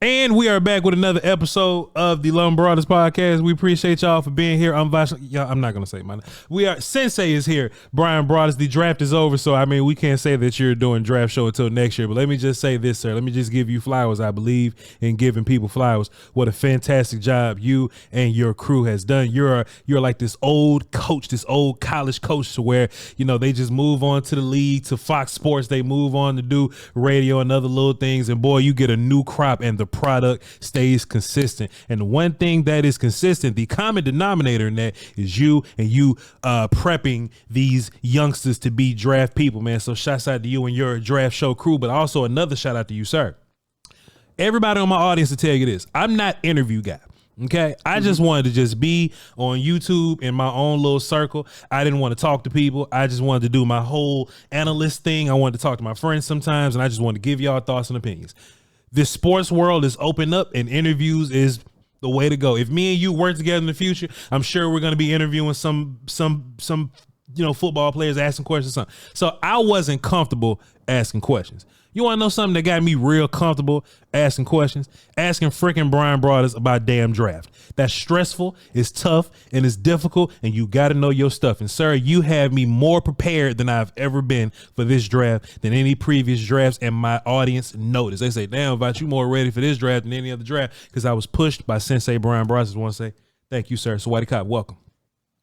And we are back with another episode of the Broaddus podcast. We appreciate y'all for being here. I'm Voch. Yeah, I'm not gonna say my name. Sensei is here. Bryan Broaddus. The draft is over, so I mean we can't say that you're doing draft show until next year. But let me just say this, sir. Let me just give you flowers. I believe in giving people flowers. What a fantastic job you and your crew has done. You're like this old coach, this old college coach, to where they just move on to the league, to Fox Sports. They move on to do radio and other little things, and boy, you get a new crop, and the product stays consistent. And the one thing that is consistent, the common denominator in that, is you prepping these youngsters to be draft people, man. So shouts out to you and your draft show crew, but also another shout out to you, sir. Everybody on my audience to tell you this: I'm not interview guy. Okay, I just wanted to just be on YouTube in my own little circle. I didn't want to talk to people. I just wanted to do my whole analyst thing. I wanted to talk to my friends sometimes, and I just wanted to give y'all thoughts and opinions. This sports world is open up, and interviews is the way to go. If me and you work together in the future, I'm sure we're going to be interviewing some football players, asking questions or something. So I wasn't comfortable asking questions. You want to know something that got me real comfortable asking questions? Asking freaking Bryan Broaddus about damn draft. That's stressful, it's tough, and it's difficult, and you got to know your stuff. And sir, you have me more prepared than I've ever been for this draft than any previous drafts, and my audience noticed. They say, damn, Voch, you more ready for this draft than any other draft, because I was pushed by Sensei Bryan Broaddus. I want to say thank you, sir. So Whitey Cop, welcome.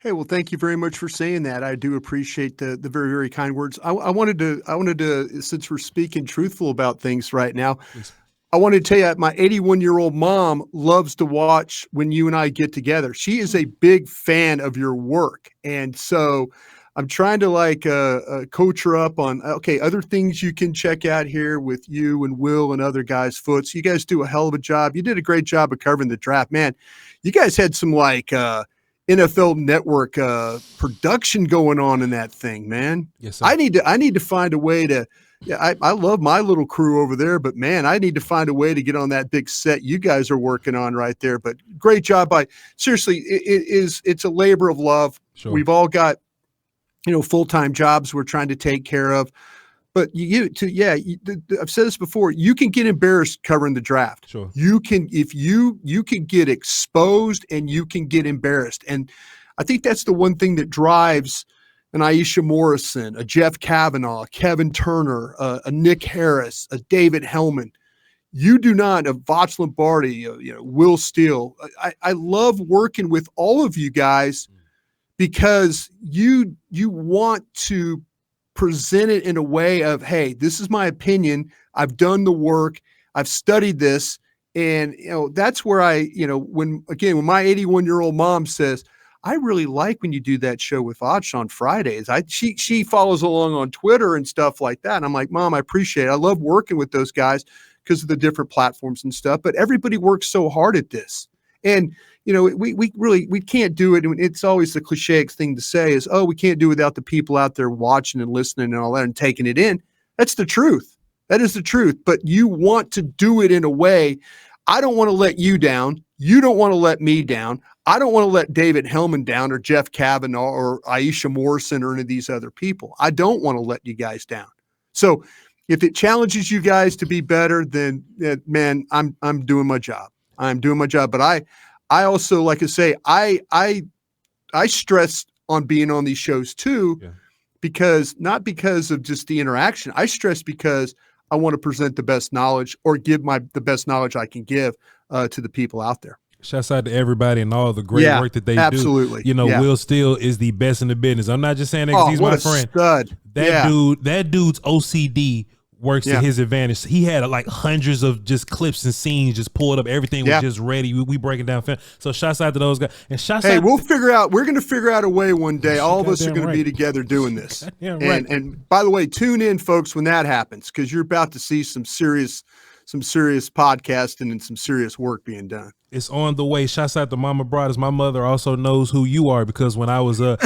Hey, well, thank you very much for saying that. I do appreciate the very, very kind words. I wanted to, since we're speaking truthful about things right now, please. I wanted to tell you, my 81-year-old mom loves to watch when you and I get together. She is a big fan of your work. And so I'm trying to coach her up on, okay, other things you can check out here with you and Will and other guys' Foots. You guys do a hell of a job. You did a great job of covering the draft. Man, you guys had some NFL Network production going on in that thing, man. Yes, sir. I need to find a way to. Yeah, I love my little crew over there, but man, I need to find a way to get on that big set you guys are working on right there. But great job seriously, it's a labor of love. Sure. We've all got full-time jobs we're trying to take care of. But I've said this before. You can get embarrassed covering the draft. Sure. You can get exposed and you can get embarrassed. And I think that's the one thing that drives an Aisha Morrison, a Jeff Kavanaugh, Kevin Turner, a Nick Harris, a David Hellman. You do not, a Voch Lombardi, Will Steele. I love working with all of you guys because you want to present it in a way of, hey, this is my opinion. I've done the work. I've studied this. And, that's where when my 81-year-old mom says, I really like when you do that show with Voch on Fridays. She follows along on Twitter and stuff like that. And I'm like, Mom, I appreciate it. I love working with those guys because of the different platforms and stuff, but everybody works so hard at this. And, we can't do it. And it's always the cliche thing to say is, oh, we can't do it without the people out there watching and listening and all that and taking it in. That's the truth. That is the truth. But you want to do it in a way. I don't want to let you down. You don't want to let me down. I don't want to let David Hellman down or Jeff Kavanaugh or Aisha Morrison or any of these other people. I don't want to let you guys down. So if it challenges you guys to be better, then man, I'm doing my job. I'm doing my job. But I also, like I say, I stress on being on these shows too, because not because of just the interaction. I stress because I want to present the best knowledge or give the best knowledge I can give to the people out there. Shouts out to everybody and all the great work that they absolutely. do. Will Steele is the best in the business. I'm not just saying that because he's my friend. Stud. That dude's OCD works to his advantage. He had hundreds of just clips and scenes just pulled up. Everything was just ready. We breaking down film. So shouts out to those guys. And we're going to figure out a way one day. All of us are going to be together doing this. And by the way, tune in, folks, when that happens, because you're about to see some serious podcasting and some serious work being done. It's on the way. Shouts out to Mama Broaddus. My mother also knows who you are because when I was a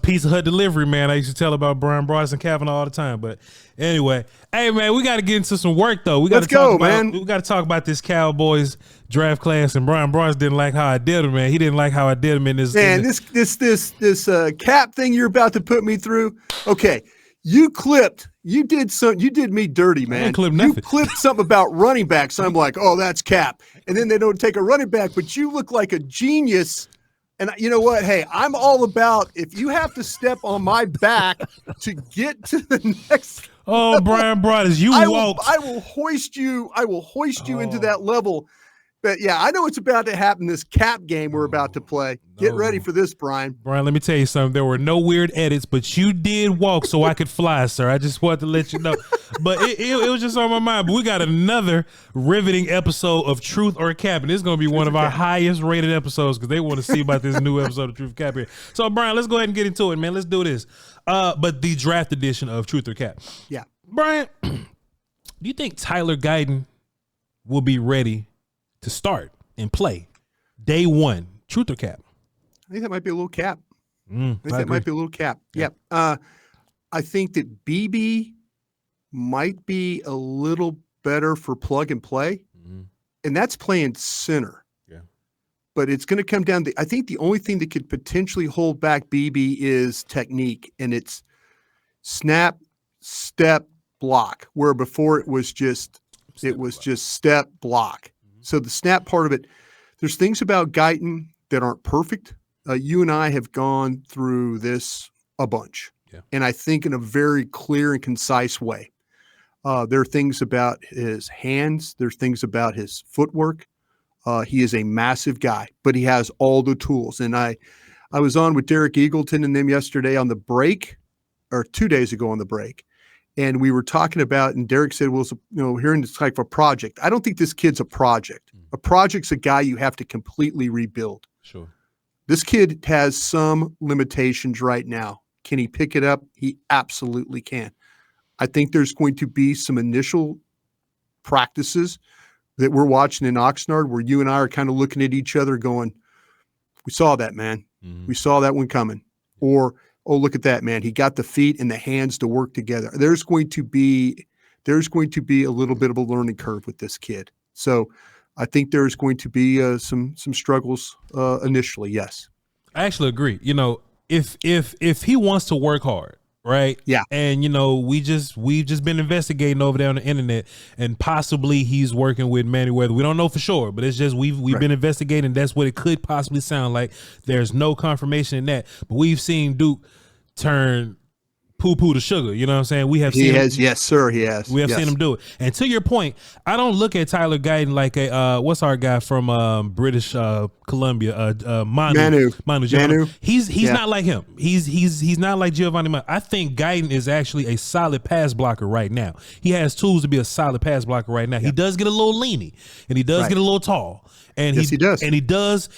Pizza Hut delivery man, I used to tell about Bryan Broaddus and Kavanaugh all the time. But anyway, hey man, we got to get into some work though. We got to talk about this Cowboys draft class, and Bryan Broaddus didn't like how I did him, man. He didn't like how I did him in this. Man, this cap thing you're about to put me through. Okay. You clipped You did me dirty, man. Clip you nothing. clipped something about running backs. I'm like, oh, that's Cap. And then they don't take a running back, but you look like a genius. And you know what? Hey, I'm all about if you have to step on my back to get to the next. Oh, Bryan Broaddus, I will hoist you. I will hoist you into that level. But yeah, I know it's about to happen. This Cap game we're about to play. Get ready for this, Bryan. Bryan, let me tell you something. There were no weird edits, but you did walk so I could fly, sir. I just wanted to let you know. But it was just on my mind. But we got another riveting episode of Truth or Cap, and this is going to be one of our highest rated episodes because they want to see about this new episode of Truth or Cap here. So, Bryan, let's go ahead and get into it, man. Let's do this. But the draft edition of Truth or Cap. Yeah. Bryan, do you think Tyler Guyton will be ready to start and play day one? Truth or Cap? I think that might be a little Cap. I think that might be a little Cap. Yeah. I think that BB might be a little better for plug and play, and that's playing center. Yeah. But it's going to come down to, I think the only thing that could potentially hold back BB is technique, and it's snap, step, block, where before it was just step, block. So the snap part of it, there's things about Guyton that aren't perfect. You and I have gone through this a bunch, and I think in a very clear and concise way. There are things about his hands. There's things about his footwork. He is a massive guy, but he has all the tools. And I was on with Derek Eagleton and them yesterday on the break, or 2 days ago on the break. And we were talking about, and Derek said, well, hearing this type of project. I don't think this kid's a project. A project's a guy you have to completely rebuild. Sure. This kid has some limitations right now. Can he pick it up? He absolutely can. I think there's going to be some initial practices that we're watching in Oxnard where you and I are kind of looking at each other going, we saw that, man. We saw that one coming. Or, oh, look at that, man. He got the feet and the hands to work together. There's going to be a little bit of a learning curve with this kid. So I think there's going to be some struggles initially. Yes. I actually agree. If he wants to work hard, right? Yeah. And we've just been investigating over there on the internet, and possibly he's working with Manny Weather. We don't know for sure, but it's just we've been investigating. That's what it could possibly sound like. There's no confirmation in that, but we've seen Duke turn poo-poo to sugar. You know what I'm saying? We have seen him, yes, sir. He has. We have seen him do it. And to your point, I don't look at Tyler Guyton like a what's our guy from British Columbia, Manu. He's not like him. He's not like Giovanni Manu. I think Guyton is actually a solid pass blocker right now. He has tools to be a solid pass blocker right now. He does get a little leany, and he does get a little tall. And he does. And he does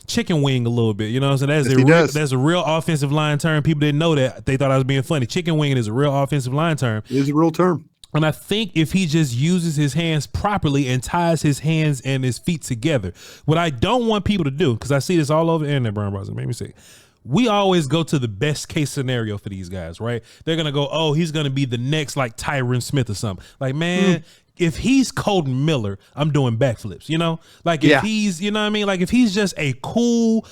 chicken wing a little bit. You know what I'm saying? That's a real offensive line term. People didn't know that. They thought I was being funny. Chicken winging is a real offensive line term. It is a real term. And I think if he just uses his hands properly and ties his hands and his feet together, what I don't want people to do, because I see this all over the internet, Bryan Broaddus, make me sick. We always go to the best case scenario for these guys, right? They're going to go, oh, he's going to be the next like Tyron Smith or something. Like, man, if he's Colton Miller, I'm doing backflips, Like if he's, Like if he's just a cool,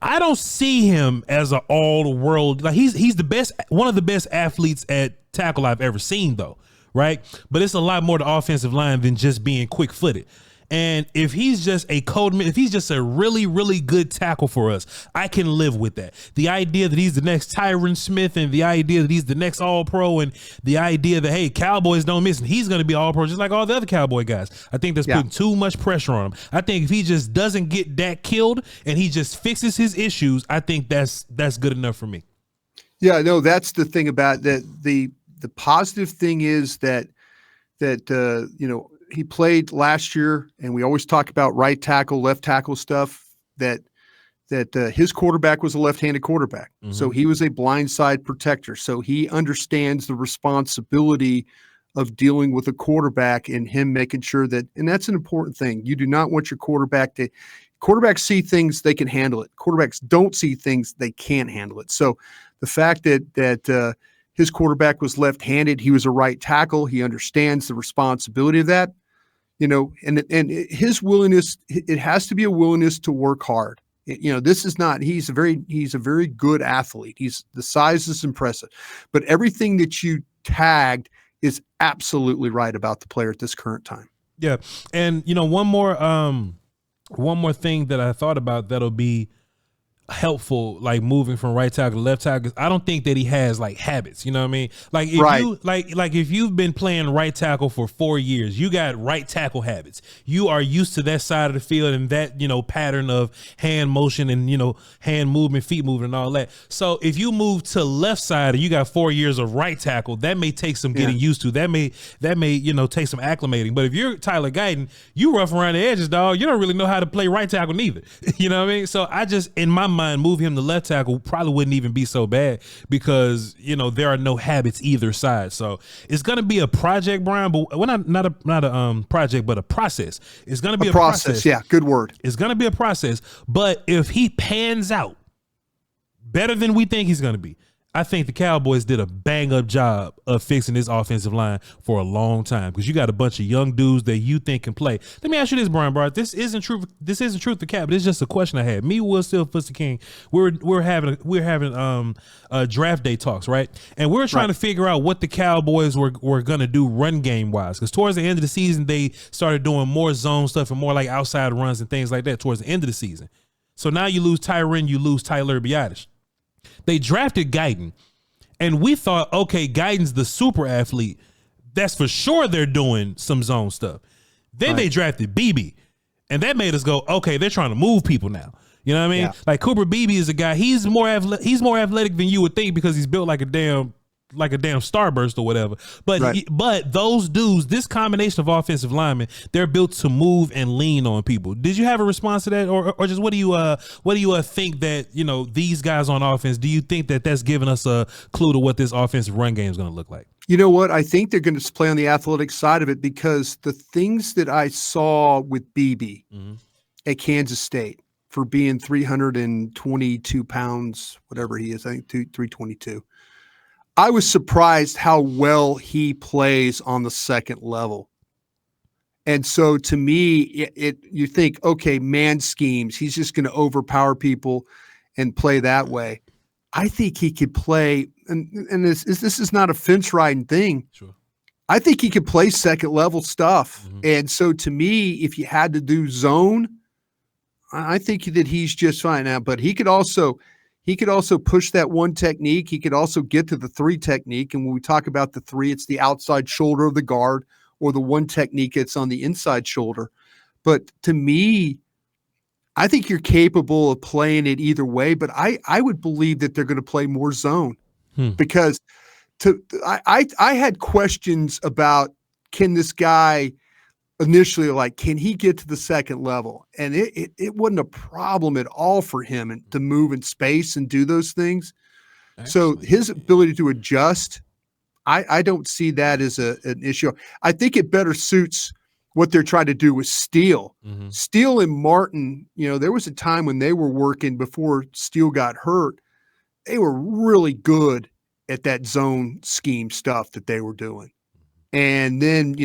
I don't see him as an all-world, like he's the best, one of the best athletes at tackle I've ever seen though, right? But it's a lot more to offensive line than just being quick-footed. And if he's just if he's just a really, really good tackle for us, I can live with that. The idea that he's the next Tyron Smith, and the idea that he's the next All-Pro, and the idea that, hey, Cowboys don't miss him, he's going to be All-Pro just like all the other Cowboy guys. I think that's putting too much pressure on him. I think if he just doesn't get that killed and he just fixes his issues, I think that's good enough for me. Yeah, no, that's the thing about that. The positive thing is that he played last year, and we always talk about right tackle, left tackle stuff, that his quarterback was a left-handed quarterback. So he was a blindside protector. So he understands the responsibility of dealing with a quarterback and him making sure that, and that's an important thing. You do not want your quarterbacks see things, they can handle it. Quarterbacks don't see things, they can't handle it. So the fact that his quarterback was left-handed, he was a right tackle, he understands the responsibility of that, and his willingness, it has to be a willingness to work hard. This is not, he's a very good athlete. The size is impressive, but everything that you tagged is absolutely right about the player at this current time. Yeah. And one more thing that I thought about that'll be helpful, like moving from right tackle to left tackle, I don't think that he has like habits, you know what I mean? Like if you like if you've been playing right tackle for 4 years, you got right tackle habits. You are used to that side of the field and that, pattern of hand motion and, hand movement, feet movement and all that. So if you move to left side and you got 4 years of right tackle, that may take some getting used to. That may take some acclimating. But if you're Tyler Guyton, you rough around the edges, dog. You don't really know how to play right tackle neither. You know what I mean? So I just, in my mind, move him to left tackle probably wouldn't even be so bad because there are no habits either side. So it's gonna be a project, Brian, but not a project, but a process. It's gonna be a process. Yeah, good word. It's gonna be a process. But if he pans out better than we think he's gonna be, I think the Cowboys did a bang-up job of fixing this offensive line for a long time because you got a bunch of young dudes that you think can play. Let me ask you this, Brian Broaddus. This isn't truth to cap, but it's just a question I had. Me, Will Still, Fuster King, we're having draft day talks, right? And we're trying to figure out what the Cowboys were gonna do run game wise because towards the end of the season they started doing more zone stuff and more like outside runs and things like that towards the end of the season. So now you lose Tyron, you lose Tyler Broaddus. They drafted Guyton, and we thought, okay, Guyton's the super athlete. That's for sure they're doing some zone stuff. Then they drafted BB, and that made us go, okay, they're trying to move people now. You know what I mean? Yeah. Like Cooper Beebe is a guy, he's more athletic than you would think because he's built like a damn starburst or whatever. But but those dudes, this combination of offensive linemen, they're built to move and lean on people. Did you have a response to that, or just what do you think that these guys on offense? Do you think that that's giving us a clue to what this offensive run game is going to look like? You know what? I think they're going to play on the athletic side of it because the things that I saw with BB at Kansas State for being 322 pounds, whatever he is, I think 322. I was surprised how well he plays on the second level. And so to me, you think, okay, man schemes, he's just going to overpower people and play that way. I think he could play, and this is not a fence riding thing. Sure. I think he could play second level stuff. And so to me, if you had to do zone, I think that he's just fine now, but he could also push that one technique. He could also get to the 3 technique. And when we talk about the 3, it's the outside shoulder of the guard or the one technique that's on the inside shoulder. But to me, I think you're capable of playing it either way, but I would believe that they're going to play more zone because I had questions about can this guy initially, like, can he get to the second level? And it wasn't a problem at all for him and to move in space and do those things. Excellent. So his ability to adjust, I don't see that as an issue. I think it better suits what they're trying to do with Steele. Steele and Martin, there was a time when they were working before Steele got hurt. They were really good at that zone scheme stuff that they were doing. And then,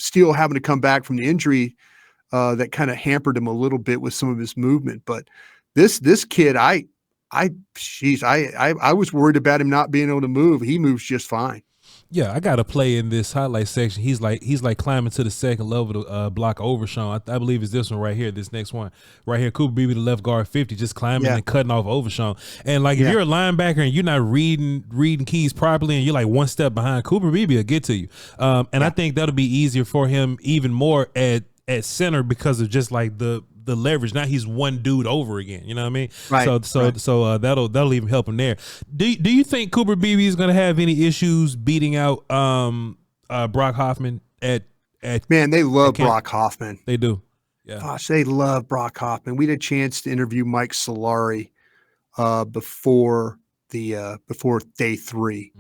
Steele having to come back from the injury that kind of hampered him a little bit with some of his movement. But this kid, I was worried about him not being able to move. He moves just fine. Yeah, I got to play in this highlight section. He's like climbing to the second level to block Overshawn. I believe it's this one right here, this next one. Right here, Cooper Beebe, the left guard 50, just climbing and cutting off Overshawn. And like if you're a linebacker and you're not reading keys properly and you're like one step behind, Cooper Beebe will get to you. And I think that'll be easier for him even more at center because of just like the leverage. Now he's one dude over again. You know what I mean? Right. So that'll even help him there. Do you think Cooper Beebe is going to have any issues beating out Brock Hoffman at Man, they love Brock Hoffman. They do. Yeah. Gosh, they love Brock Hoffman. We had a chance to interview Mike Solari before day 3.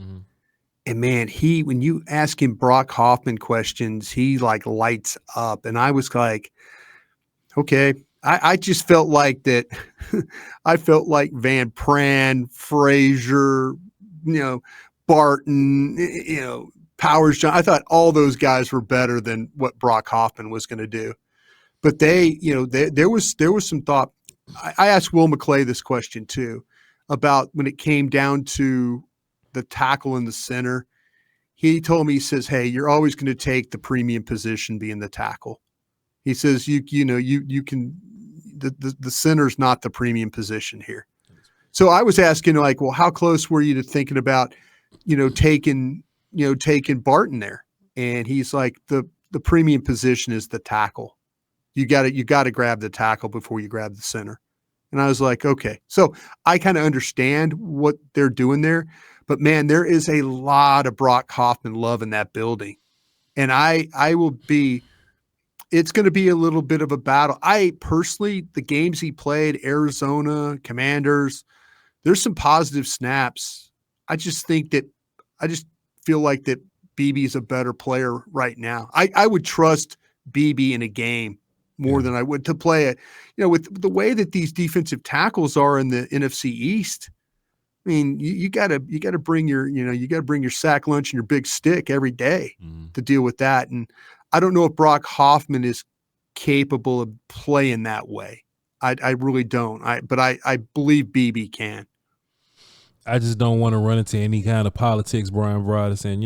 And man, when you ask him Brock Hoffman questions, he like lights up. And I was like, okay. I just felt like that. I felt like Van Pran, Frazier, Barton, Powers John. I thought all those guys were better than what Brock Hoffman was going to do. But there was some thought. I asked Will McClay this question too, about when it came down to the tackle in the center. He told me, he says, hey, you're always going to take the premium position being the tackle. He says, you can, the center's not the premium position here. So I was asking, like, well, how close were you to thinking about, taking Barton there? And he's like, the premium position is the tackle. You got to grab the tackle before you grab the center. And I was like, okay. So I kind of understand what they're doing there, but man, there is a lot of Brock Hoffman love in that building. And it's going to be a little bit of a battle. I personally, the games he played, Arizona, Commanders, there's some positive snaps. I just feel like that BB is a better player right now. I would trust BB in a game more than I would to play it. With the way that these defensive tackles are in the NFC East, I mean, you gotta bring your sack lunch and your big stick every day to deal with that. And I don't know if Brock Hoffman is capable of playing that way. I really don't. But I believe BB can. I just don't want to run into any kind of politics, Brian Broaddus, and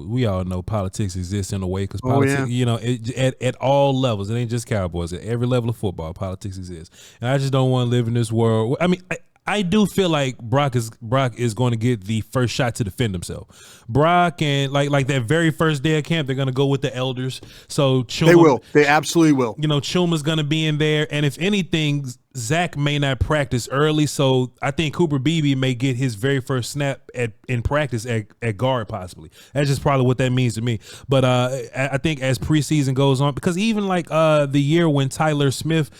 we all know politics exists in a way because politics, at all levels, it ain't just Cowboys. At every level of football, politics exists, and I just don't want to live in this world. I mean, I do feel like Brock is going to get the first shot to defend himself. Brock and like that very first day of camp, they're going to go with the elders. So Chuma, they absolutely will. Chuma's going to be in there, and if anything, Zach may not practice early, so I think Cooper Beebe may get his very first snap in practice at guard possibly. That's just probably what that means to me. But I think as preseason goes on, because even like the year when Tyler Smith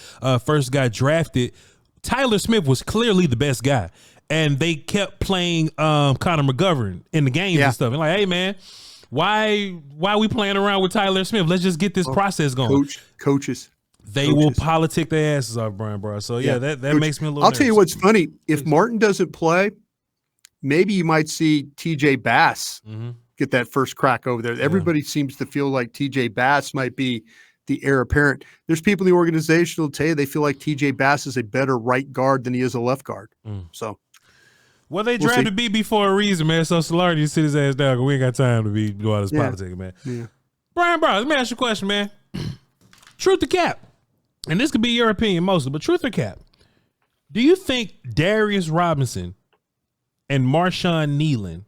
first got drafted, Tyler Smith was clearly the best guy, and they kept playing Connor McGovern in the games and stuff. And like, hey man, why are we playing around with Tyler Smith? Let's just get this process going. Coaches. They will politic their asses off, Brian Brown. So that makes me a little. I'll tell you what's funny. If Martin doesn't play, maybe you might see TJ Bass get that first crack over there. Everybody seems to feel like TJ Bass might be the heir apparent. There's people in the organization who'll tell you they feel like TJ Bass is a better right guard than he is a left guard. So, well, they drafted BB for a reason, man. So Solardi, you sit his ass down because we ain't got time to be doing all this politics, man. Yeah. Brian Brown, let me ask you a question, man. Truth or cap? And this could be your opinion mostly, but truth or cap? Do you think Darius Robinson and Marshawn Nealon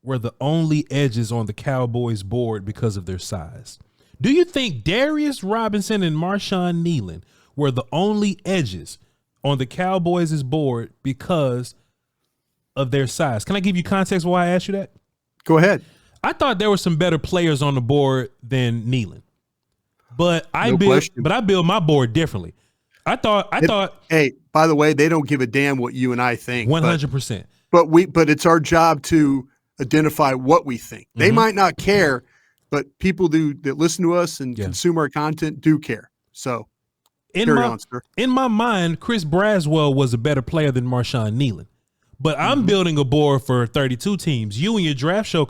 were the only edges on the Cowboys board because of their size? Do you think Darius Robinson and Marshawn Nealon were the only edges on the Cowboys' board because of their size? Can I give you context why I asked you that? Go ahead. I thought there were some better players on the board than Nealon, but I build my board differently. I thought. Hey, by the way, they don't give a damn what you and I think. 100%. But it's our job to identify what we think. They might not care. But people that listen to us and consume our content do care. So carry on, sir. In my mind, Chris Braswell was a better player than Marshawn Nealon. But I'm building a board for 32 teams. You and your draft show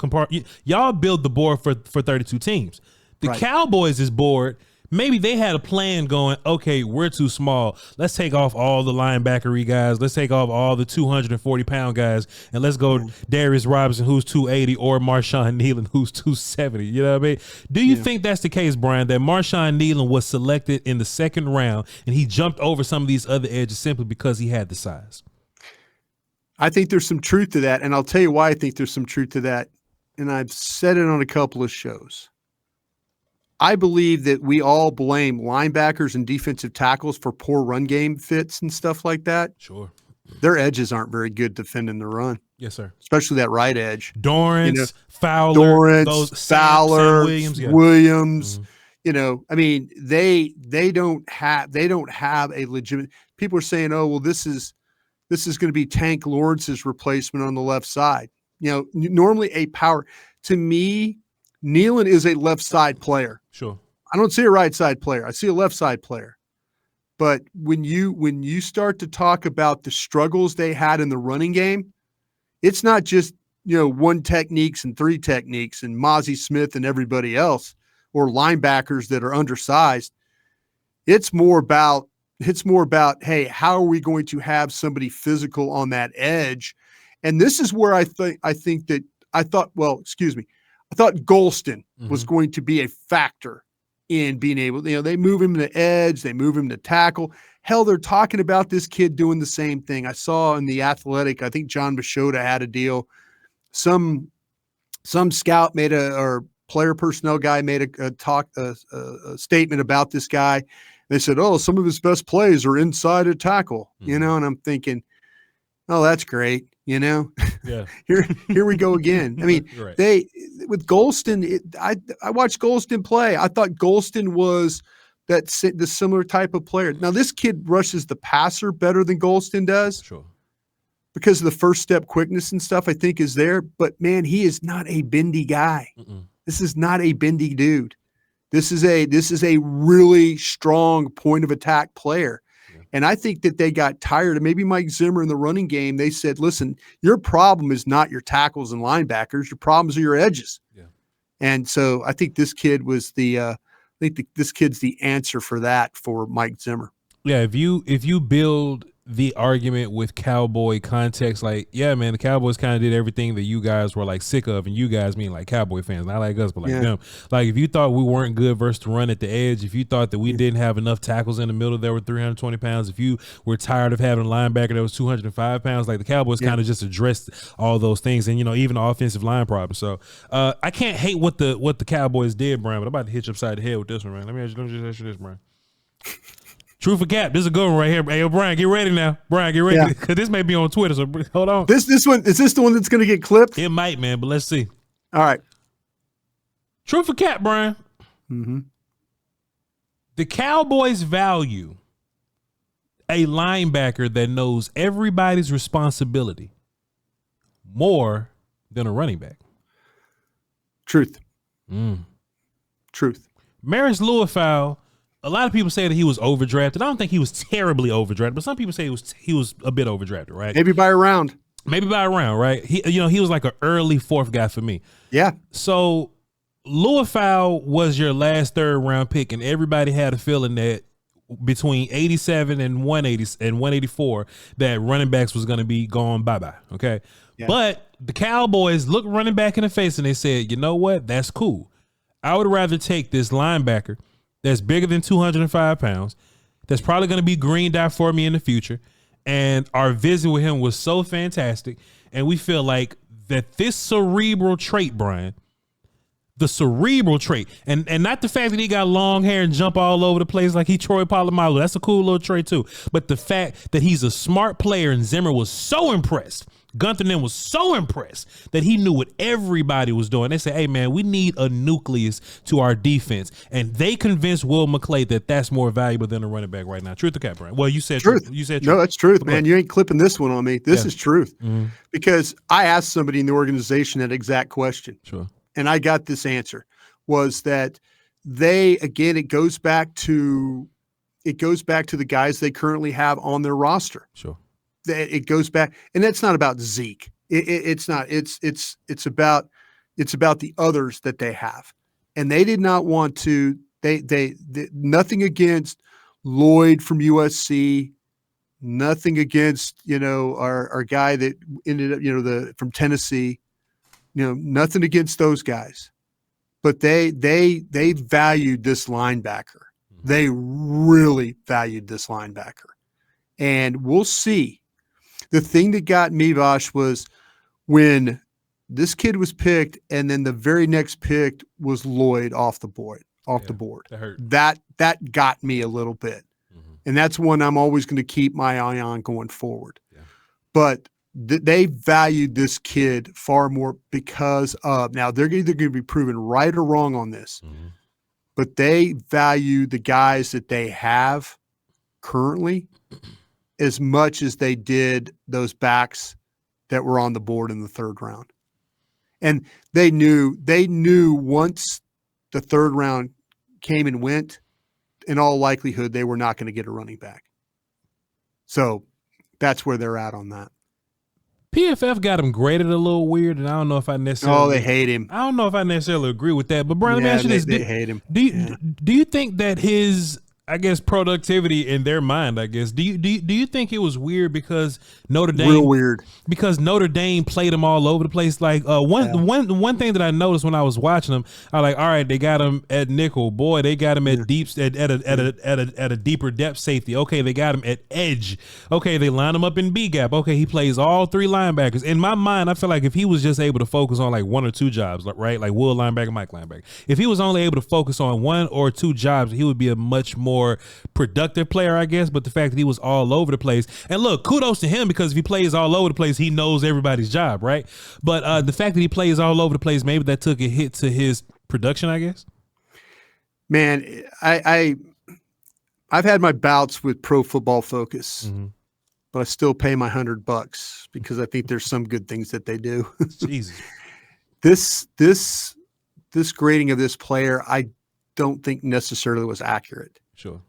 y'all build the board for 32 teams. The Cowboys' board, maybe they had a plan going, okay, we're too small. Let's take off all the linebackery guys. Let's take off all the 240-pound guys, and let's go Darius Robinson, who's 280, or Marshawn Nealon, who's 270. You know what I mean? Do you think that's the case, Brian, that Marshawn Nealon was selected in the second round and he jumped over some of these other edges simply because he had the size? I think there's some truth to that, and I'll tell you why I think there's some truth to that, and I've said it on a couple of shows. I believe that we all blame linebackers and defensive tackles for poor run game fits and stuff like that. Sure. Their edges aren't very good defending the run. Yes, sir. Especially that right edge. Fowler, Sam Williams. I mean, they don't have a legitimate. People are saying, oh, well, this is going to be Tank Lawrence's replacement on the left side. Normally a power. To me, Nealon is a left side player. Sure. I don't see a right side player. I see a left side player. But when you start to talk about the struggles they had in the running game, it's not just, one techniques and three techniques and Mozzie Smith and everybody else or linebackers that are undersized. It's more about, It's more about, hey, how are we going to have somebody physical on that edge? And this is where I thought Golston was going to be a factor in being able, they move him to the edge, they move him to tackle. Hell, they're talking about this kid doing the same thing. I saw in the Athletic, I think John Machota had a deal. Some scout made or player personnel guy made a statement about this guy. They said, oh, some of his best plays are inside a tackle, and I'm thinking, oh, that's great. Yeah. Here we go again. I mean, right. With Golston, I watched Golston play. I thought Golston was the similar type of player. Now, this kid rushes the passer better than Golston does. Sure. Because of the first step quickness and stuff, I think is there. But man, he is not a bendy guy. This is not a bendy dude. This is a really strong point of attack player. Yeah. And I think that they got tired of maybe Mike Zimmer in the running game. They said, listen, your problem is not your tackles and linebackers. Your problems are your edges. Yeah. And so I think this kid was this kid's the answer for that for Mike Zimmer. Yeah. If you build the argument with Cowboy context, like, yeah, man, the Cowboys kind of did everything that you guys were like sick of, and you guys mean like Cowboy fans, not like us, but like them. Like, if you thought we weren't good versus the run at the edge, if you thought that we didn't have enough tackles in the middle that were 320 pounds, if you were tired of having a linebacker that was 205 pounds, like the Cowboys kind of just addressed all those things, and even the offensive line problems. So I can't hate what the Cowboys did, Bryan, but I'm about to hit you upside the head with this one, man. Let me just ask you this, Bryan. True for cap. This is a good one right here. Hey, yo, Bryan, get ready now. Bryan, get ready. Because this may be on Twitter, so hold on. This one, is this the one that's going to get clipped? It might, man, but let's see. All right. True for cap, Bryan. The Cowboys value a linebacker that knows everybody's responsibility more than a running back. Truth. Truth. Marist Liufau, a lot of people say that he was overdrafted. I don't think he was terribly overdrafted, but some people say he was a bit overdrafted, right? Maybe by a round. Right? He was like an early fourth guy for me. Yeah. So Liufau was your last third round pick, and everybody had a feeling that between 87 and 180 and 184 that running backs was going to be gone bye-bye, okay? Yeah. But the Cowboys looked running back in the face and they said, you know what? That's cool. I would rather take this linebacker that's bigger than 205 pounds, that's probably going to be greened out for me in the future. And our visit with him was so fantastic. And we feel like that this cerebral trait, Bryan, the cerebral trait, and not the fact that he got long hair and jump all over the place like he Troy Polamalu. That's a cool little trait too. But the fact that he's a smart player, and Zimmer was so impressed, Gunther and them was so impressed that he knew what everybody was doing. They said, hey, man, we need a nucleus to our defense. And they convinced Will McClay that that's more valuable than a running back right now. Truth or cap, Bryan? Well, you said truth. You said truth. No, that's truth, man. You ain't clipping this one on me. This is truth. Because I asked somebody in the organization that exact question. Sure. And I got this answer, was that it goes back to the guys they currently have on their roster. Sure. It goes back, and that's not about Zeke. It's not. It's about the others that they have, and they did not want to. They nothing against Lloyd from USC, nothing against our guy that ended up from Tennessee, nothing against those guys, but they valued this linebacker. They really valued this linebacker, and we'll see. The thing that got me, Voch, was when this kid was picked, and then the very next pick was Lloyd off the board. The board. That got me a little bit, and that's one I'm always going to keep my eye on going forward. Yeah. But they valued this kid far more because of, now they're either going to be proven right or wrong on this, but they value the guys that they have currently as much as they did those backs that were on the board in the third round. And they knew once the third round came and went, in all likelihood, they were not going to get a running back. So that's where they're at on that. PFF got him graded a little weird, and I don't know if I necessarily. Oh, they hate him. I don't know if I necessarily agree with that. But Bryan, let me ask you this: they hate him. Do you think that his I guess, productivity in their mind, I guess. Do you think it was weird because Notre Dame real weird because Notre Dame played them all over the place? Like one thing that I noticed when I was watching them, I was like, all right, they got him at nickel. Boy, they got him at deep at a deeper depth safety. Okay, they got him at edge. Okay, they line him up in B gap. Okay, he plays all three linebackers. In my mind, I feel like if he was just able to focus on like one or two jobs, right? Like Will linebacker, Mike linebacker. If he was only able to focus on one or two jobs, he would be a much more productive player, I guess. But the fact that he was all over the place, and look, kudos to him, because if he plays all over the place, he knows everybody's job, right? But the fact that he plays all over the place, maybe that took a hit to his production, I guess. Man, I've had my bouts with Pro Football Focus, but I still pay my $100 because I think there's some good things that they do. Jesus, this grading of this player, I don't think necessarily was accurate. Sure.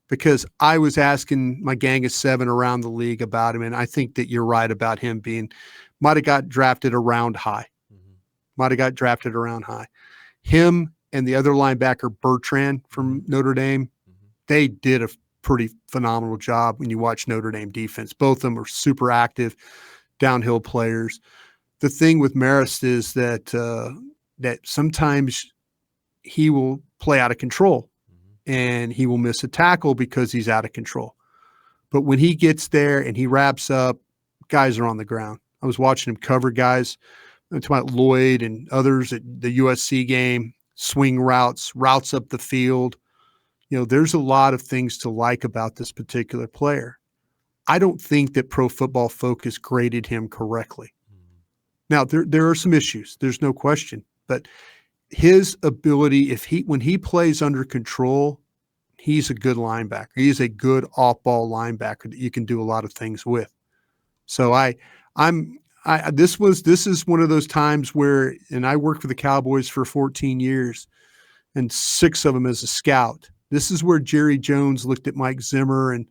Because I was asking my gang of 7 around the league about him, and I think that you're right about him might have got drafted around high. Him and the other linebacker, Bertrand from Notre Dame, they did a pretty phenomenal job when you watch Notre Dame defense. Both of them are super active, downhill players. The thing with Marist is that sometimes he will play out of control and he will miss a tackle because he's out of control. But when he gets there and he wraps up, guys are on the ground. I was watching him cover guys. I'm talking about Lloyd and others at the USC game, swing routes up the field. You know, there's a lot of things to like about this particular player. I don't think that Pro Football Focus graded him correctly. Now, there are some issues. There's no question. But his ability, when he plays under control, he's a good linebacker. He's a good off-ball linebacker that you can do a lot of things with. So this is one of those times where, and I worked for the Cowboys for 14 years, and 6 of them as a scout. This is where Jerry Jones looked at Mike Zimmer and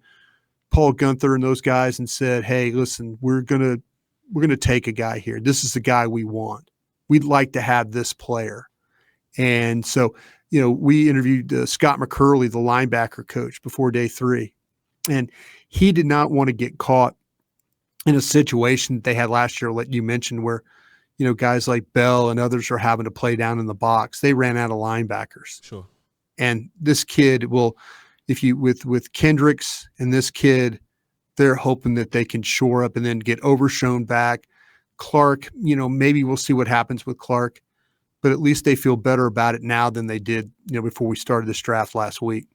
Paul Gunther and those guys and said, "Hey, listen, we're gonna take a guy here. This is the guy we want. We'd like to have this player." And so, you know, we interviewed Scott McCurley, the linebacker coach, before day 3. And he did not want to get caught in a situation that they had last year, like you mentioned, where, you know, guys like Bell and others are having to play down in the box. They ran out of linebackers. Sure. And this kid will, with Kendricks and this kid, they're hoping that they can shore up and then get Overshown back. Clark, you know, maybe we'll see what happens with Clark. But at least they feel better about it now than they did, you know, before we started this draft last week.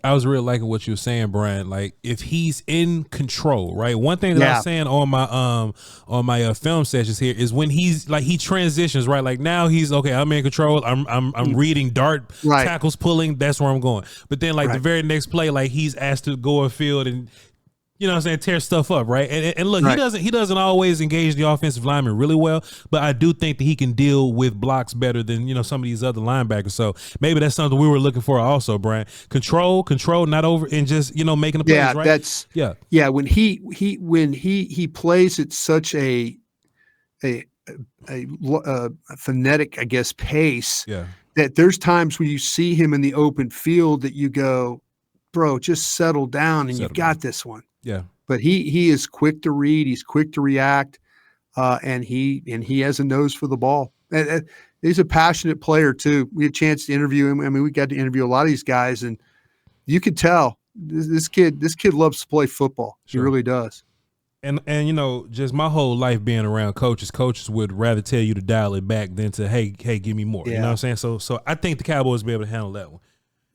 I was really liking what you were saying, Bryan. Like, if he's in control, right? One thing that I was saying on my film sessions here is when he's like, he transitions, right? Like, now he's okay. I'm in control. I'm reading dart tackles pulling. That's where I'm going. But then like the very next play, like he's asked to go a field and, you know what I'm saying, tear stuff up, right? And look, he doesn't always engage the offensive lineman really well, but I do think that he can deal with blocks better than, you know, some of these other linebackers. So maybe that's something we were looking for also, Bryan. Control, not over, and just, you know, making the plays, right? When he plays at such a phonetic, I guess, pace, that there's times when you see him in the open field that you go, bro, just settle down and you got this one. Yeah. But he is quick to read. He's quick to react. And he has a nose for the ball. And he's a passionate player too. We had a chance to interview him. I mean, we got to interview a lot of these guys, and you could tell this kid loves to play football. Sure. He really does. And you know, just my whole life being around coaches would rather tell you to dial it back than to, hey, give me more. Yeah. You know what I'm saying? So I think the Cowboys will be able to handle that one.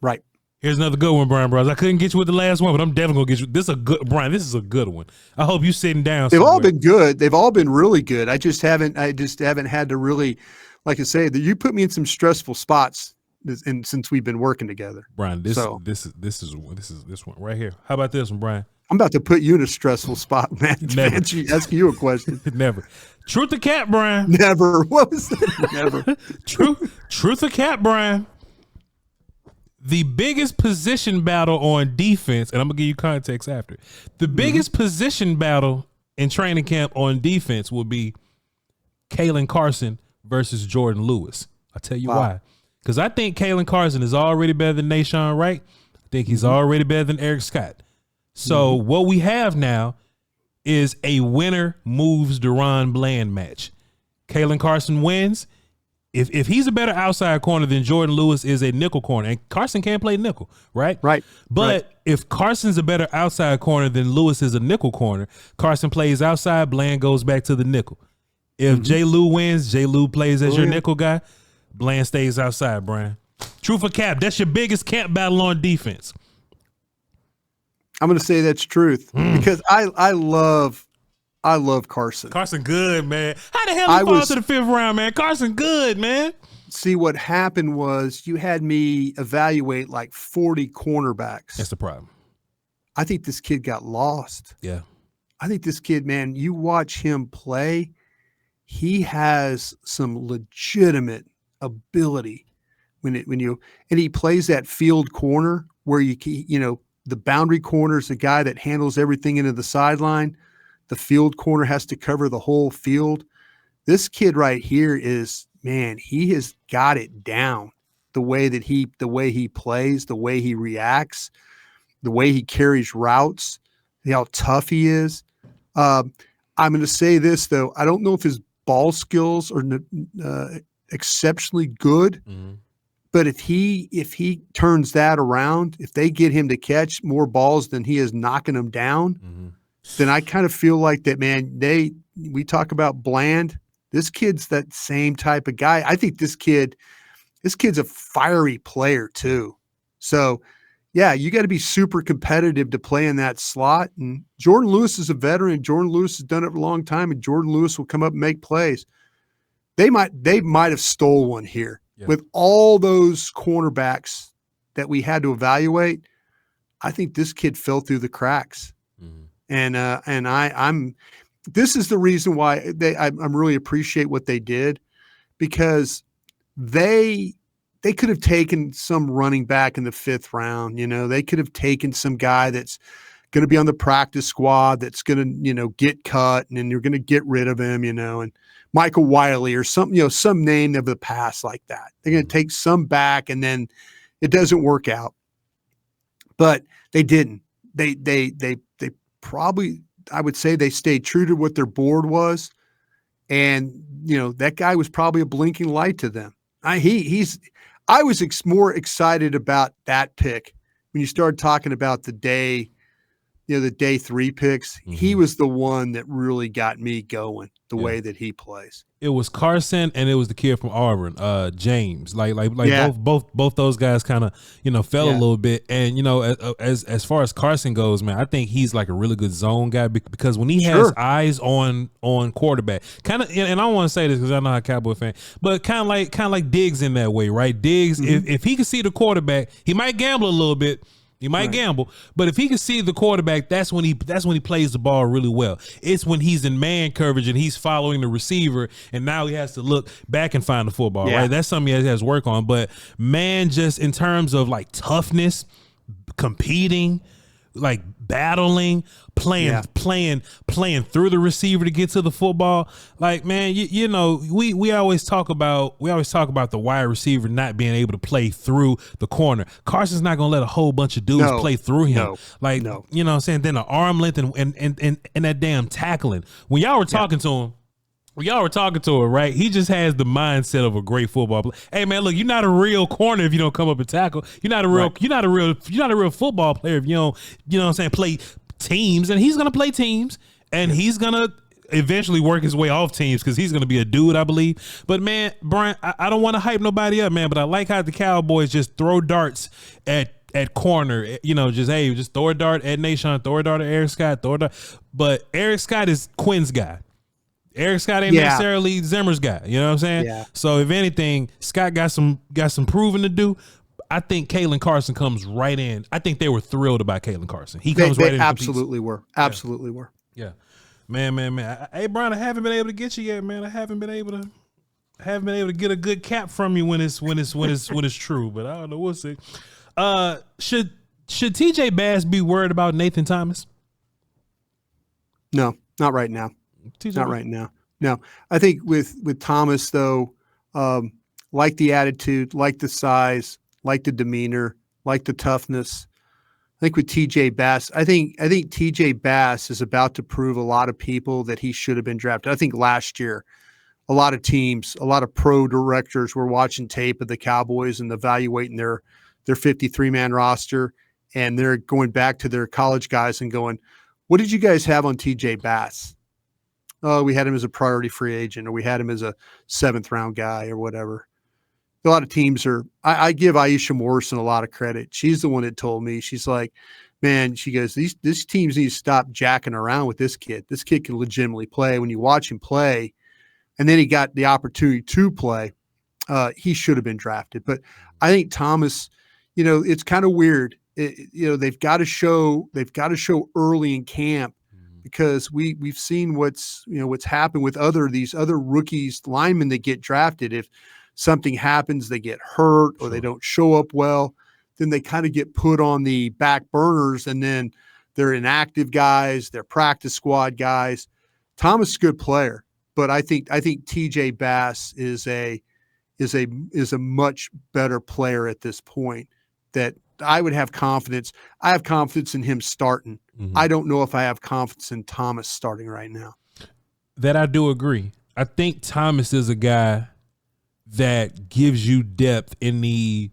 Right. Here's another good one, Bryan Broaddus. I couldn't get you with the last one, but I'm definitely gonna get you. This is a good, Bryan. This is a good one. I hope you sitting down. They've all been good. They've all been really good. I just haven't had to really, like I say, that you put me in some stressful spots, and since we've been working together. Bryan, this one right here. How about this one, Bryan? I'm about to put you in a stressful spot, man. Never. Ask you a question. Never. Truth or cap, Bryan? Never. What was that? Never. Truth or cap, Bryan? The biggest position battle on defense, and I'm going to give you context after. The biggest position battle in training camp on defense will be Kalen Carson versus Jordan Lewis. I'll tell you why. Because I think Kalen Carson is already better than Nashawn Wright. I think he's already better than Eric Scott. So what we have now is a winner moves Deron Bland match. Kalen Carson wins. If he's a better outside corner than Jordan Lewis is a nickel corner, and Carson can't play nickel, right? Right. But if Carson's a better outside corner than Lewis is a nickel corner, Carson plays outside, Bland goes back to the nickel. If J. Lou wins, J. Lou plays as your nickel guy, Bland stays outside, Bryan. True for cap. That's your biggest camp battle on defense. I'm going to say that's truth because I love Carson. Carson good, man. How the hell he fall to the 5th round, man? Carson good, man. See, what happened was you had me evaluate like 40 cornerbacks. That's the problem. I think this kid got lost. Yeah. I think this kid, man, you watch him play, he has some legitimate ability and he plays that field corner where the boundary corner is the guy that handles everything into the sideline. The field corner has to cover the whole field. This kid right here is, man, he has got it down. The way he plays, the way he reacts, the way he carries routes, how tough he is. I'm going to say this though. I don't know if his ball skills are exceptionally good, but if he turns that around, if they get him to catch more balls than he is knocking them down, then I kind of feel like that, man, we talk about Bland. This kid's that same type of guy. I think this kid's a fiery player too. So yeah, you got to be super competitive to play in that slot. And Jordan Lewis is a veteran. Jordan Lewis has done it for a long time, and Jordan Lewis will come up and make plays. They might have stole one here. Yeah. With all those cornerbacks that we had to evaluate, I think this kid fell through the cracks. And this is the reason why I really appreciate what they did, because they could have taken some running back in the 5th round. They could have taken some guy that's going to be on the practice squad that's going to, get cut, and then you're going to get rid of him, and Michael Wiley or something, some name of the past like that. They're going to take some back, and then it doesn't work out. But they didn't. They probably, I would say, they stayed true to what their board was, and that guy was probably a blinking light to them. I was more excited about that pick when you started talking about the day 3 picks. He was the one that really got me going the way that he plays. It was Carson, and it was the kid from Auburn, James. Both those guys kind of fell a little bit. And as far as Carson goes, man, I think he's like a really good zone guy because when he has eyes on quarterback, kind of. And I don't want to say this because I'm not a Cowboy fan, but kind of like Diggs in that way, right? Diggs, if he can see the quarterback, he might gamble a little bit. He might gamble, but if he can see the quarterback, that's when he plays the ball really well. It's when he's in man coverage and he's following the receiver, and now he has to look back and find the football, right? That's something he has to work on. But man, just in terms of like toughness, competing, like battling, playing through the receiver to get to the football. Like, man, we always talk about the wide receiver not being able to play through the corner. Carson's not gonna let a whole bunch of dudes play through him. You know what I'm saying? Then the arm length and that damn tackling. When y'all were talking to him, right? He just has the mindset of a great football player. Hey man, look, you're not a real corner if you don't come up and tackle. You're not a real football player if you don't, play teams. And he's gonna play teams, and he's gonna eventually work his way off teams because he's gonna be a dude, I believe. But man, Bryan, I don't want to hype nobody up, man, but I like how the Cowboys just throw darts at corner, just throw a dart at Nation, throw a dart at Eric Scott, but Eric Scott is Quinn's guy. Eric Scott ain't necessarily Zimmer's guy. You know what I'm saying? Yeah. So if anything, Scott got some proving to do. I think Kalen Carson comes right in. I think they were thrilled about Kalen Carson. He comes right in. Absolutely were. Absolutely were. Yeah. Man. Hey, Bryan, I haven't been able to get you yet, man. I haven't been able to get a good cap from you when it's true. But I don't know. We'll see. Should TJ Bass be worried about Nathan Thomas? No, not right now. Not right now. No, I think with Thomas though, like the attitude, like the size, like the demeanor, like the toughness, think with TJ Bass, I think TJ Bass is about to prove a lot of people that he should have been drafted. I think last year, a lot of teams, a lot of pro directors were watching tape of the Cowboys and evaluating their 53-man roster, and they're going back to their college guys and going, what did you guys have on TJ Bass? Oh, we had him as a priority free agent, or we had him as a 7th-round guy or whatever. A lot of teams are – I give Aisha Morrison a lot of credit. She's the one that told me. She's like, man, she goes, these teams need to stop jacking around with this kid. This kid can legitimately play. When you watch him play, and then he got the opportunity to play, he should have been drafted. But I think Thomas, it's kind of weird. They've got to show early in camp, because we've seen what's happened with these other rookies, linemen that get drafted. If something happens, they get hurt or they don't show up well, then they kind of get put on the back burners, and then they're inactive guys, they're practice squad guys. Thomas is a good player, but I think TJ Bass is a much better player at this point, that I would have confidence. I have confidence in him starting. Mm-hmm. I don't know if I have confidence in Thomas starting right now. That I do agree. I think Thomas is a guy that gives you depth in the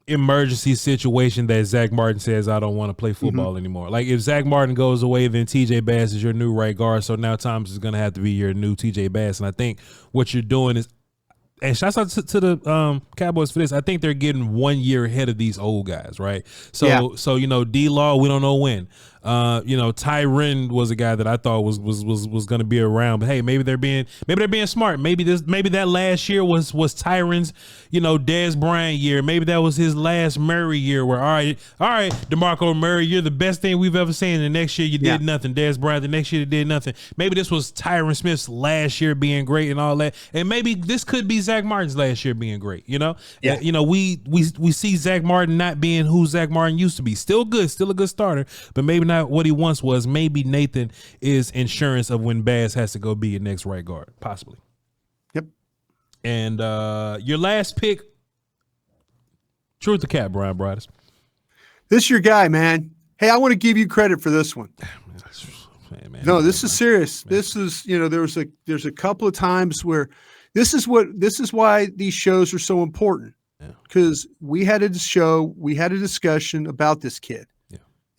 emergency situation that Zach Martin says, I don't want to play football anymore. Like, if Zach Martin goes away, then TJ Bass is your new right guard. So now Thomas is going to have to be your new TJ Bass. And I think what you're doing is, and shouts out to the Cowboys for this, I think they're getting 1 year ahead of these old guys, right? So D-Law, we don't know when. Tyron was a guy that I thought was going to be around, but hey, maybe they're being smart. Maybe that last year was Tyron's, Dez Bryant year. Maybe that was his last Murray year, where all right, DeMarco Murray, you're the best thing we've ever seen. The next year you did nothing. Dez Bryant, the next year you did nothing. Maybe this was Tyron Smith's last year being great and all that, and maybe this could be Zach Martin's last year being great. We see Zach Martin not being who Zach Martin used to be. Still good, still a good starter, but maybe not what he once was. Maybe Nathan is insurance of when Bass has to go be your next right guard, possibly. Yep. And your last pick, truth or cap, Brian Broaddus? This is your guy, man. Hey, I want to give you credit for this one. No, this is serious. This is, there's a couple of times where this is why these shows are so important, because we had a discussion about this kid.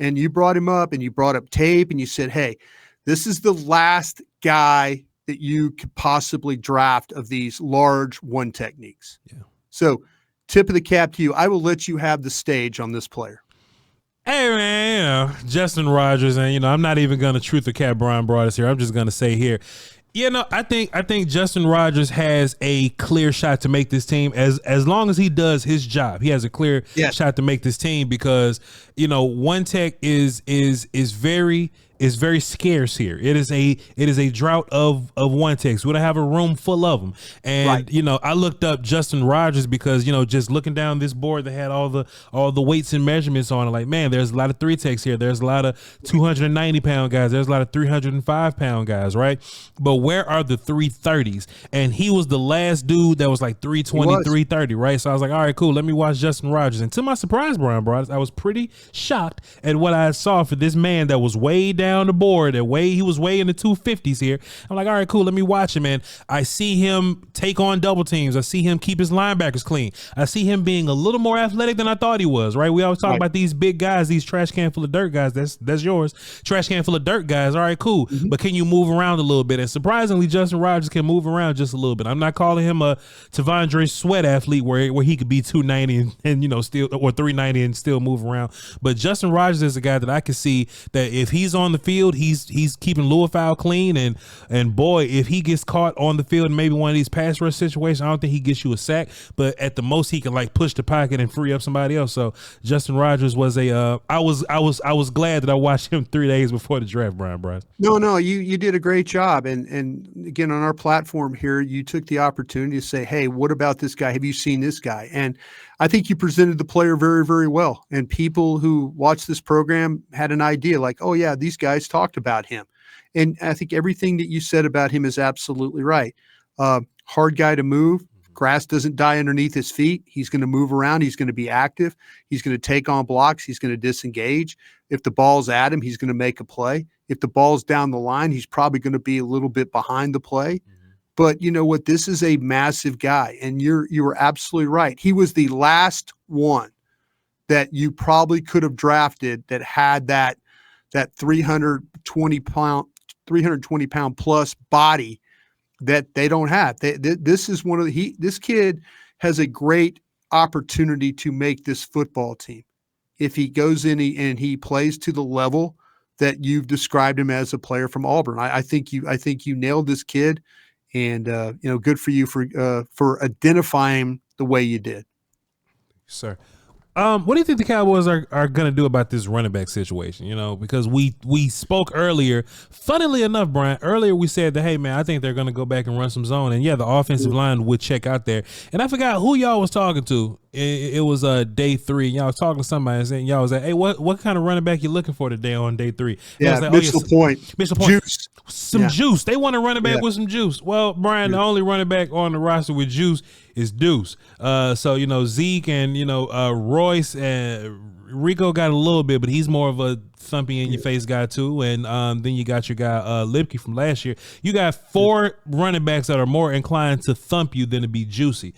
And you brought him up, and you brought up tape, and you said, hey, this is the last guy that you could possibly draft of these large one techniques. Yeah. So tip of the cap to you. I will let you have the stage on this player. Hey, man, Justin Rogers, and, I'm not even going to truth or cap Brian Broaddus here. I'm just going to say here, I think Justin Rogers has a clear shot to make this team as long as he does his job. He has a clear shot to make this team, because one tech is very scarce here. It is a drought of one techs. We don't have a room full of them. And I looked up Justin Rogers because just looking down this board that had all the weights and measurements on it, like, man, there's a lot of 3 techs here. There's a lot of 290-pound guys. There's a lot of 305-pound guys, right? But where are the 330s? And he was the last dude that was like 320, 330, right? So I was like, all right, cool. Let me watch Justin Rogers. And to my surprise, Brian Broaddus, I was pretty shocked at what I saw for this man that was way down the board. He was way in the 250s here. I'm like, all right, cool. Let me watch him, man. I see him take on double teams. I see him keep his linebackers clean. I see him being a little more athletic than I thought he was, right? We always talk about these big guys, these trash can full of dirt guys. That's yours. Trash can full of dirt guys. All right, cool. Mm-hmm. But can you move around a little bit? And surprisingly, Justin Rogers can move around just a little bit. I'm not calling him a Tavondre Sweat athlete where he could be 290 and still, or 390 and still move around. But Justin Rogers is a guy that I can see that if he's on the field, he's keeping Liufau clean, and boy, if he gets caught on the field in maybe one of these pass rush situations, I don't think he gets you a sack, but at the most he can like push the pocket and free up somebody else. So Justin Rogers was I was glad that I watched him 3 days before the draft, Brian Broaddus. No, you did a great job, and again, on our platform here, you took the opportunity to say, hey, what about this guy? Have you seen this guy? And I think you presented the player very, very well. And people who watched this program had an idea like, oh, yeah, these guys talked about him. And I think everything that you said about him is absolutely right. Hard guy to move, grass doesn't die underneath his feet. He's going to move around. He's going to be active. He's going to take on blocks. He's going to disengage. If the ball's at him, he's going to make a play. If the ball's down the line, he's probably going to be a little bit behind the play. Mm-hmm. But you know what? This is a massive guy, and you were absolutely right. He was the last one that you probably could have drafted that had that 320 pound plus body that they don't have. This is one of this kid has a great opportunity to make this football team if he goes in and he plays to the level that you've described him as a player from Auburn. I think you nailed this kid, and good for you for identifying the way you did, sir. What do you think the Cowboys are going to do about this running back situation? Because we spoke earlier. Funnily enough, Bryan, earlier we said that, hey, man, I think they're going to go back and run some zone. And, yeah, the offensive line would check out there. And I forgot who y'all was talking to. It was day 3. Y'all was talking to somebody and saying, y'all was like, hey, what kind of running back you looking for today on day 3? Yeah, like, Mitchell Point. Juice. Some juice. They want a running back with some juice. Well, Bryan, the only running back on the roster with juice is Deuce. So, Zeke and, Royce and Rico got a little bit, but he's more of a thumpy in your face guy too. And then you got your guy Lipke from last year. You got 4 running backs that are more inclined to thump you than to be juicy.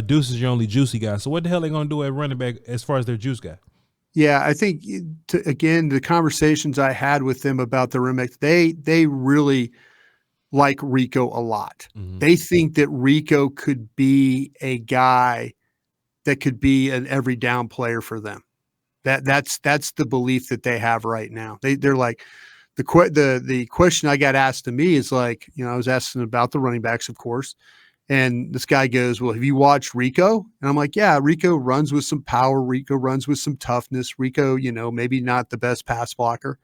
Deuce is your only juicy guy. So what the hell are they going to do at running back as far as their juice guy? Yeah, I think again the conversations I had with them about the running backs, they really like Rico a lot. Mm-hmm. They think that Rico could be a guy that could be an every down player for them. That's the belief that they have right now. They're like the question I got asked to me is like, I was asking about the running backs, of course, and this guy goes, well, have you watched Rico? And I'm like, yeah, Rico runs with some power. Rico runs with some toughness. Rico, maybe not the best pass blocker.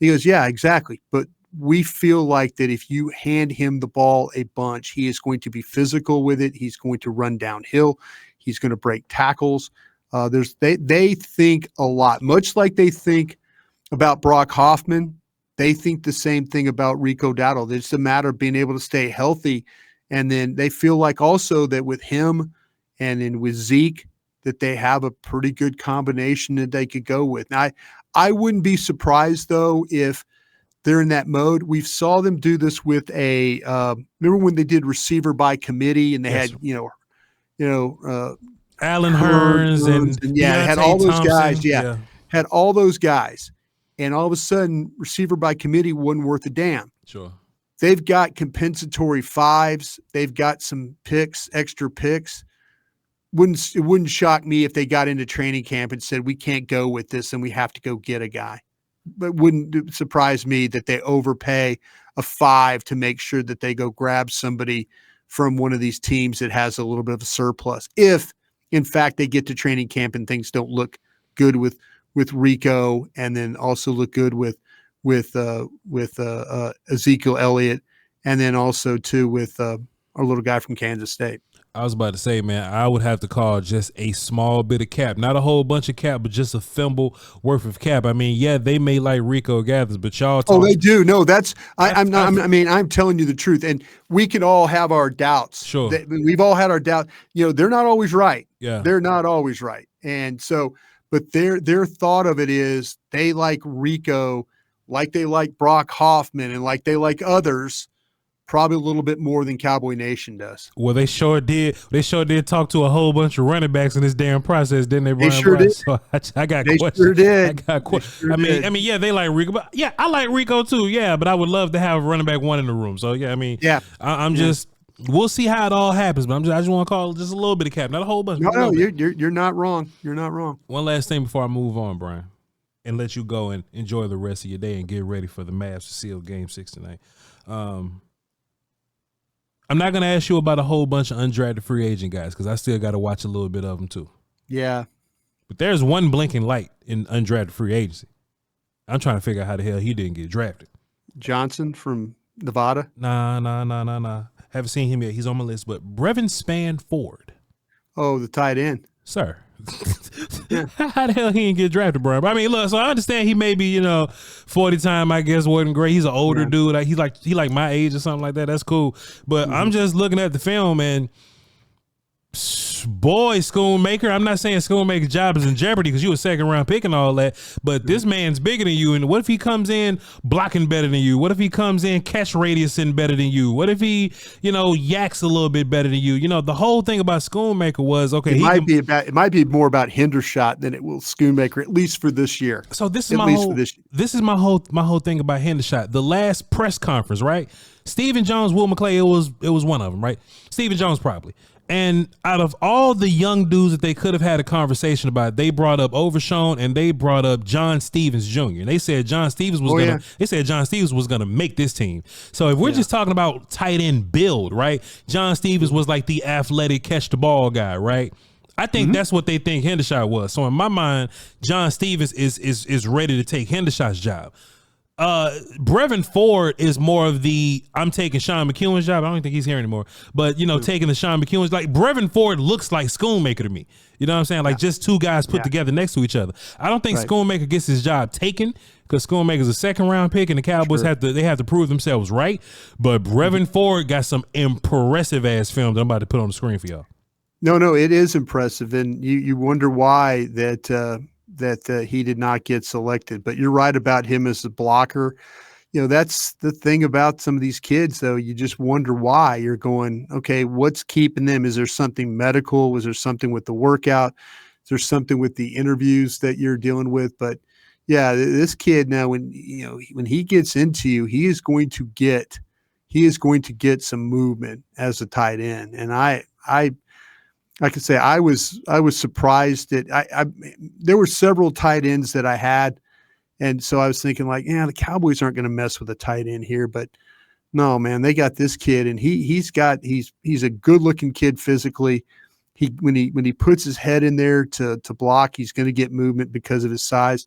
He goes, yeah, exactly. But we feel like that if you hand him the ball a bunch, he is going to be physical with it. He's going to run downhill. He's going to break tackles. They think a lot, much like they think about Brock Hoffman. They think the same thing about Rico Dowdle. It's a matter of being able to stay healthy. And then they feel like also that with him and then with Zeke, that they have a pretty good combination that they could go with. Now, I wouldn't be surprised, though, if they're in that mode. We saw them do this with remember when they did receiver by committee and they had, Allen Hurns and had all those Thompson. Guys. Yeah, had all those guys. And all of a sudden, receiver by committee wasn't worth a damn. Sure. They've got compensatory 5s. They've got some picks, extra picks. It wouldn't shock me if they got into training camp and said, we can't go with this and we have to go get a guy. But wouldn't surprise me that they overpay a 5 to make sure that they go grab somebody from one of these teams that has a little bit of a surplus. If, in fact, they get to training camp and things don't look good with Rico, and then also look good with Ezekiel Elliott, and then also too with our little guy from Kansas State. I was about to say, man, I would have to call just a small bit of cap, not a whole bunch of cap, but just a thimble worth of cap. I mean, yeah, they may like Rico Gathers, but y'all. Oh, they do. No, I'm telling you the truth, and we can all have our doubts. Sure, we've all had our doubts. They're not always right. Yeah, they're not always right, and so, but their thought of it is they like Rico, like they like Brock Hoffman, and like they like others. Probably a little bit more than Cowboy Nation does. Well, they sure did. They sure did talk to a whole bunch of running backs in this damn process, didn't they? They sure did. So I got they questions. Sure did. I got questions. I mean, yeah, they like Rico, but yeah, I like Rico too. Yeah, but I would love to have running back 1 in the room. So yeah, I mean, yeah, I'm just. We'll see how it all happens, but I just want to call just a little bit of cap, not a whole bunch. No, you're not wrong. You're not wrong. One last thing before I move on, Bryan, and let you go and enjoy the rest of your day and get ready for the Mavs to seal Game 6 tonight. I'm not going to ask you about a whole bunch of undrafted free agent guys because I still got to watch a little bit of them too. Yeah. But there's one blinking light in undrafted free agency. I'm trying to figure out how the hell he didn't get drafted. Johnson from Nevada? Nah. Haven't seen him yet. He's on my list. But Brevin Spann-Ford. Oh, the tight end. Sir. How the hell he didn't get drafted, bro? I mean, look, so I understand he may be, 40 time, I guess, wasn't great. He's an older dude. He like my age or something like that. That's cool. But I'm just looking at the film, and Boy, Schoonmaker. I'm not saying Schoonmaker's job is in jeopardy because you a second round pick and all that, but this man's bigger than you. And what if he comes in blocking better than you? What if he comes in catch radiusing better than you? What if he, yaks a little bit better than you? The whole thing about Schoonmaker was okay. It might be more about Hendershot than it will Schoonmaker, at least for this year. So this is my whole thing about Hendershot. The last press conference, right? Stephen Jones, Will McClay, it was one of them, right? Stephen Jones probably. And out of all the young dudes that they could have had a conversation about, they brought up Overshown and they brought up John Stevens Jr. And they said John Stevens was gonna make this team. So if we're just talking about tight end build, right? John Stevens was like the athletic catch the ball guy, right? I think that's what they think Hendershot was. So in my mind, John Stevens is ready to take Hendershot's job. Brevin Ford is more of the I'm taking Sean McEwen's job. I don't think he's here anymore, but taking the Sean McEwen's, like Brevin Ford looks like Schoonmaker to me. You know what I'm saying? Like just two guys put together next to each other. I don't think Schoonmaker gets his job taken because Schoonmaker's a second round pick and the Cowboys have to prove themselves right. But Brevin Ford got some impressive ass film that I'm about to put on the screen for y'all. No, it is impressive, and you wonder why that he did not get selected. But you're right about him as a blocker. That's the thing about some of these kids, though. You just wonder why. You're going, okay, what's keeping them? Is there something medical? Was there something with the workout? Is there something with the interviews that you're dealing with? But yeah, this kid now, when he gets into you, he is going to get some movement as a tight end. And I could say I was surprised that there were several tight ends that I had, and so I was thinking like, the Cowboys aren't going to mess with a tight end here, but no, man, they got this kid, and he's a good looking kid physically. When he puts his head in there to block, he's going to get movement because of his size.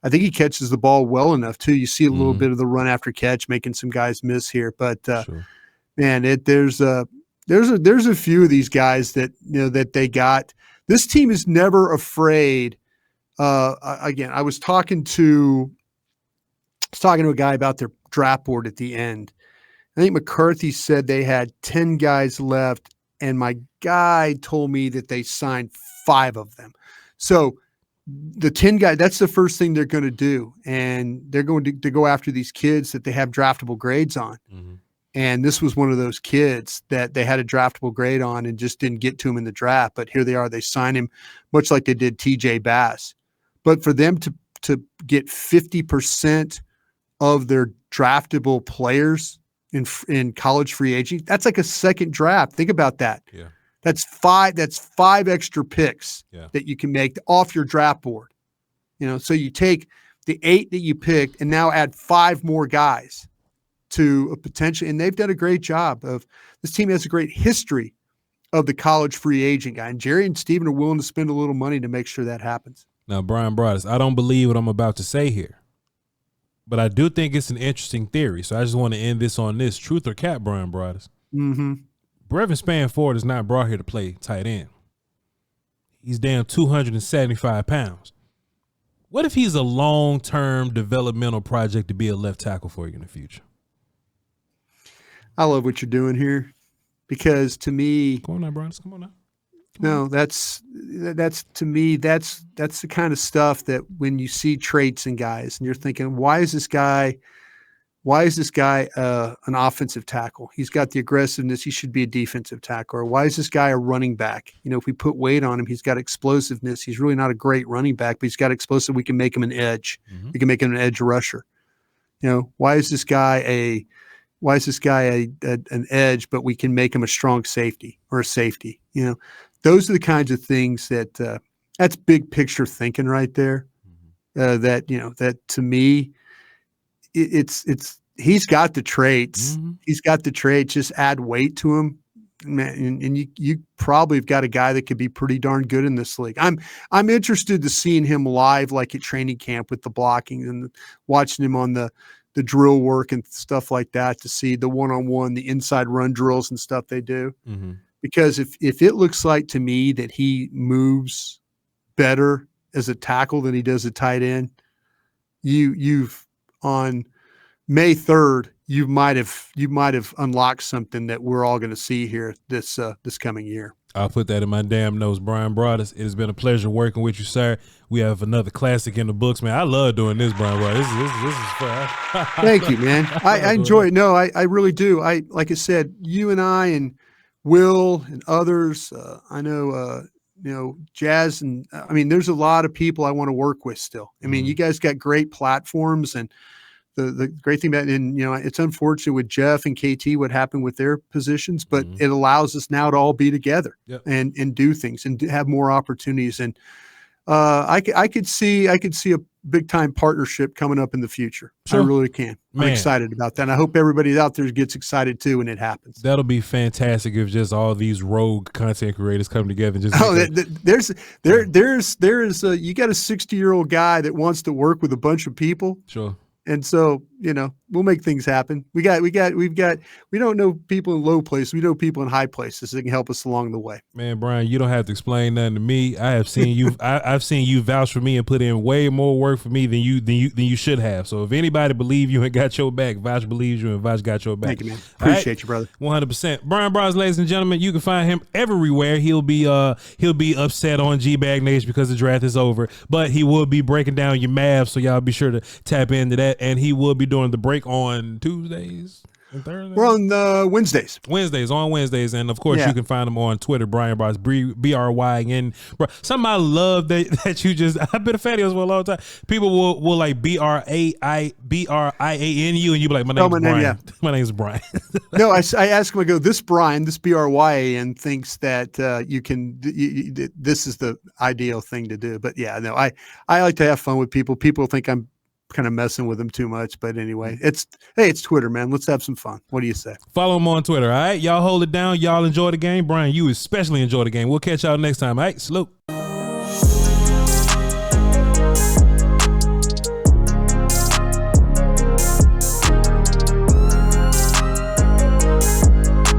I think he catches the ball well enough too. You see a little bit of the run after catch, making some guys miss here, but man, there's a few of these guys that that they got. This team is never afraid. Again, I was talking to a guy about their draft board at the end. I think McCarthy said they had 10 guys left, and my guy told me that they signed 5 of them. So the 10 guys, that's the first thing they're going to do, and they're going to go after these kids that they have draftable grades on. Mm-hmm. And this was one of those kids that they had a draftable grade on and just didn't get to him in the draft. But here they are. They signed him much like they did TJ Bass. But for them to get 50% of their draftable players in college free agency, that's like a second draft. Think about that. Yeah. That's 5 extra picks that you can make off your draft board. So you take the 8 that you picked and now add 5 more guys to a potential, and they've done a great job of this team has a great history of the college free agent guy, and Jerry and Steven are willing to spend a little money to make sure that happens. Now, Brian Broaddus, I don't believe what I'm about to say here, but I do think it's an interesting theory. So I just want to end this on this: truth or cap, Brian Broaddus. Brevin Spanford is not brought here to play tight end. He's damn 275 pounds. What if he's a long-term developmental project to be a left tackle for you in the future? I love what you're doing here because to me, come on now, Broaddus, come on now. No, that's to me, that's the kind of stuff that when you see traits in guys and you're thinking, why is this guy an offensive tackle? He's got the aggressiveness. He should be a defensive tackle. Or why is this guy a running back? If we put weight on him, he's got explosiveness. He's really not a great running back, but he's got explosive. We can make him an edge. Mm-hmm. We can make him an edge rusher. Why is this guy an edge, but we can make him a strong safety or a safety? Those are the kinds of things that's big picture thinking right there. That to me, it's he's got the traits. Mm-hmm. He's got the traits. Just add weight to him, man, and you probably have got a guy that could be pretty darn good in this league. I'm interested to seeing him live, like at training camp with the blocking and watching him on the drill work and stuff like that to see the one-on-one, the inside run drills and stuff they do. Mm-hmm. Because if it looks like to me that he moves better as a tackle than he does a tight end, you've on May 3rd, you might have unlocked something that we're all going to see here this coming year. I'll put that in my damn notes. Bryan Broaddus, it has been a pleasure working with you, sir. We have another classic in the books, man. I love doing this, Bryan Broaddus. This is fun. Thank you, man. I enjoy it. No, I really do. Like I said, you and I and Will and others, I know, Jazz, and I mean, there's a lot of people I want to work with still. I mean, you guys got great platforms, and the great thing about, and it's unfortunate with Jeff and KT what happened with their positions, but it allows us now to all be together and do things and have more opportunities. And I could see a big time partnership coming up in the future. Sure. I really can. I'm excited about that. And I hope everybody out there gets excited too when it happens. That'll be fantastic if just all these rogue content creators come together and just there's you got a 60-year-old guy that wants to work with a bunch of people. Sure. And so, we'll make things happen. We don't know people in low places. We know people in high places that can help us along the way. Man, Bryan, you don't have to explain nothing to me. I have seen you. I've seen you vouch for me and put in way more work for me than you should have. So if anybody believe you and got your back, Voch believes you and Voch got your back. Thank you, man. Appreciate you, brother. 100%. Bryan Broaddus, ladies and gentlemen, you can find him everywhere. He'll be upset on G-Bag Nation because the draft is over, but he will be breaking down your math. So y'all be sure to tap into that. And he will be doing the break on Tuesdays and Thursdays. We're on Wednesdays. On Wednesdays. And of course, you can find him on Twitter, Bryan Broaddus, BRYN. Something I love that you just, I've been a fan of yours for a long time. People will like BRIANU, and you be like, my name's Bryan. Yeah. My name's Bryan. No, I ask him, I go, this Bryan, this BRYAN thinks that this is the ideal thing to do. But yeah, no, I like to have fun with people. People think I'm kind of messing with them too much, but anyway, it's Twitter, man. Let's have some fun. What do you say? Follow him on Twitter. All right, y'all hold it down. Y'all enjoy the game. Bryan, you especially enjoy the game. We'll catch y'all next time. All right, salute.